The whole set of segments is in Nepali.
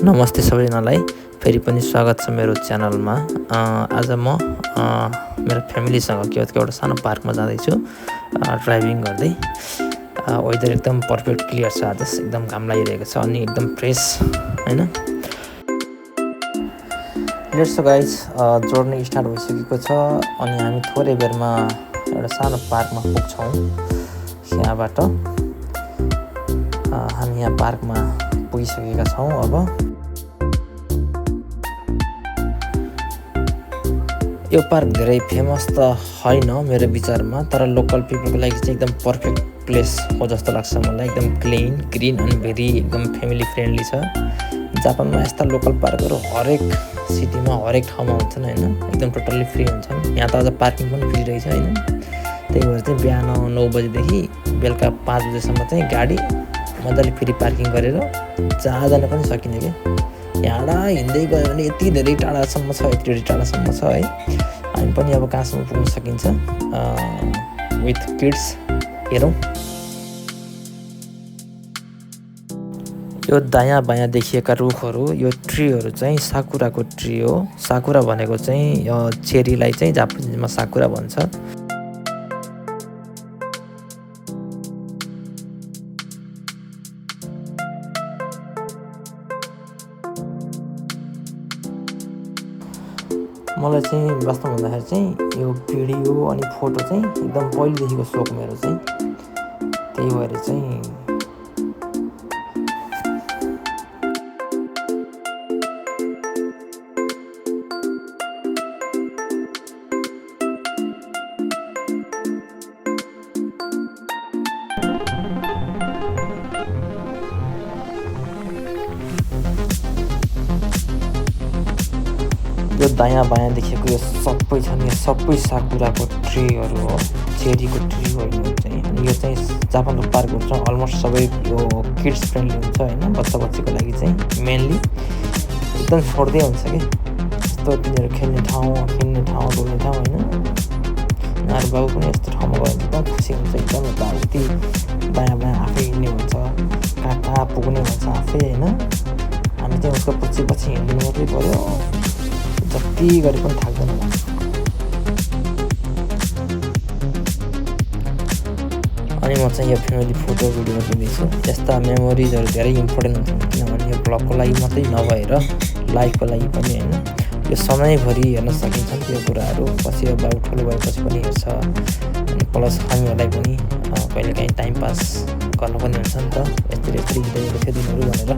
नमस्ते सबैजनालाई फेरि पनि स्वागत छ मेरो च्यानलमा। आज म मेरो फ्यामिलीसँग केवतको एउटा सानो पार्कमा जाँदैछु ड्राइभिङ गर्दै। वेदर एकदम पर्फेक्ट क्लियर छ, आज एकदम घाम लागिरहेको छ अनि एकदम फ्रेस हैन। लेट्स गाइज, जोड्ने स्टार्ट भइसकेको छ अनि हामी थोरै बेरमा एउटा सानो पार्कमा पुग्छौँ। यहाँबाट हामी यहाँ पार्कमा पुगिसकेका छौँ। अब यो पार्क धेरै फेमस त होइन मेरो विचारमा, तर लोकल पिपलको लागि चाहिँ एकदम पर्फेक्ट प्लेस हो जस्तो लाग्छ मलाई। एकदम क्लिन, ग्रिन अनि भेरी एकदम फ्यामिली फ्रेन्डली छ। जापानमा यस्ता लोकल पार्कहरू हरेक सिटीमा हरेक ठाउँमा हुन्छन् हैन, एकदम टोटल्ली फ्री हुन्छन्। यहाँ त अझ पार्किङ पनि फ्री रहेछ हैन। त्यही भएर चाहिँ बिहान 9 बजेदेखि बेलुका 5 बजेसम्म चाहिँ गाडी मजाले फ्री पार्किङ गरेर जहाँ जान पनि सकिने के। यहाँबाट हिँड्दै गयो भने यति धेरै टाढासम्म छ, यति धेरै टाढासम्म छ है। हामी पनि अब कहाँसम्म पुग्न सकिन्छ विथ किड्स हेरौँ। यो दायाँ बायाँ देखिएका रुखहरू, यो ट्रीहरू चाहिँ साकुराको ट्री हो। साकुरा भनेको चाहिँ चेरीलाई चाहिँ जापानिजमा साकुरा भन्छ। मलाई चाहिँ वास्तवमा भन्दाखेरि चाहिँ यो भिडियो अनि फोटो चाहिँ एकदम पहिलेदेखिको सोख मेरो चाहिँ। त्यही भएर चाहिँ यो दायाँ बायाँ देखेको यो सबै छ नि, यो सबै साकुराको ट्रीहरू हो, चेरीको ट्री हो यो चाहिँ। अनि यो चाहिँ जापानको पार्कहरू चाहिँ अलमोस्ट सबै यो किड्स फ्रेन्डली हुन्छ हैन, बच्चा बच्चीको लागि चाहिँ मेनली एकदम छोड्दै हुन्छ कि। यस्तो तिनीहरू खेल्ने ठाउँ, डुल्ने ठाउँ हैन। उनीहरू बाबु पनि यस्तो ठाउँमा गयो भने एकदम खुसी हुन्छ, एकदम यताउति दायाँ बायाँ आफै हिँड्ने हुन्छ, कहाँ कहाँ पुग्ने हुन्छ आफै हैन। हामी चाहिँ उसको पछि हिँड्नु मात्रै पऱ्यो, जति गरे पनि थाक्दैन। अनि म चाहिँ यो फ्यामिली फोटो भिडियो गर्दैछु। यस्ता मेमोरिजहरू धेरै इम्पोर्टेन्ट हुन्छन्, किनभने यो ब्लगको लागि मात्रै नभएर लाइफको लागि पनि हैन। यो समयभरि हेर्न सकिन्छन् त्यो कुराहरू, पछि अब बाबु ठुलो भएपछि पनि हेर्छ। अनि प्लस हामीहरूलाई पनि कहिलेकाहीँ टाइम पास गर्नु पनि हुन्छ नि त, यस्तरी हिँडेको थियो दिनहरू भनेर।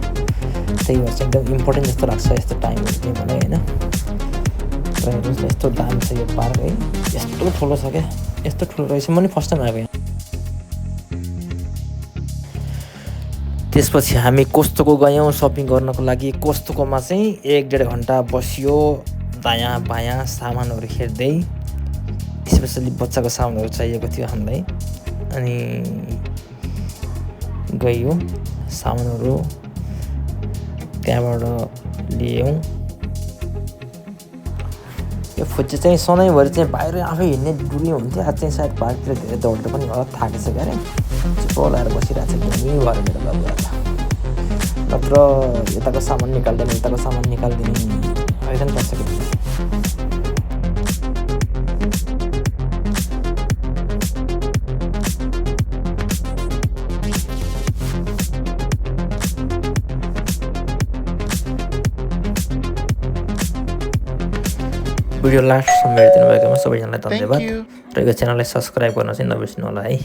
त्यही भएर चाहिँ एकदम इम्पोर्टेन्ट जस्तो लाग्छ यस्तो टाइमहरू चाहिँ मलाई हैन। र हेर्नुहोस् न, यस्तो दामी छ यो पार्क है, यस्तो ठुलो छ क्या, यस्तो ठुलो रहेछ। म नि फर्स्ट टाइम आएको यहाँ। त्यसपछि हामी कोस्तोको गयौँ सपिङ गर्नको लागि। कोस्तोकोमा चाहिँ 1-1.5 घन्टा बसियो, दायाँ बायाँ सामानहरू हेर्दै। स्पेसली बच्चाको सामानहरू चाहिएको थियो हामीलाई, अनि गयौँ सामानहरू त्यहाँबाट लियौँ। यो फुच्ची चाहिँ सधैँभरि चाहिँ बाहिर आफै हिँड्ने डुल्ने हुन्थ्यो, आज चाहिँ सायद पार्कतिर धेरै दौड्दा पनि होला, थाकेछ क्या अरे, चुप्पो लगाएर बसिरहेको छ। एकदमै भएर मेरो बाबु नत्र यताको सामान निकाल्दैन, उताको सामान निकाल्दिने हैरान पर्छ कि। भिडियो लास्टसम्म हेरिदिनु भएकोमा सबैजनालाई धन्यवाद। र यो च्यानललाई सब्सक्राइब गर्न चाहिँ नबिर्सिनु होला है।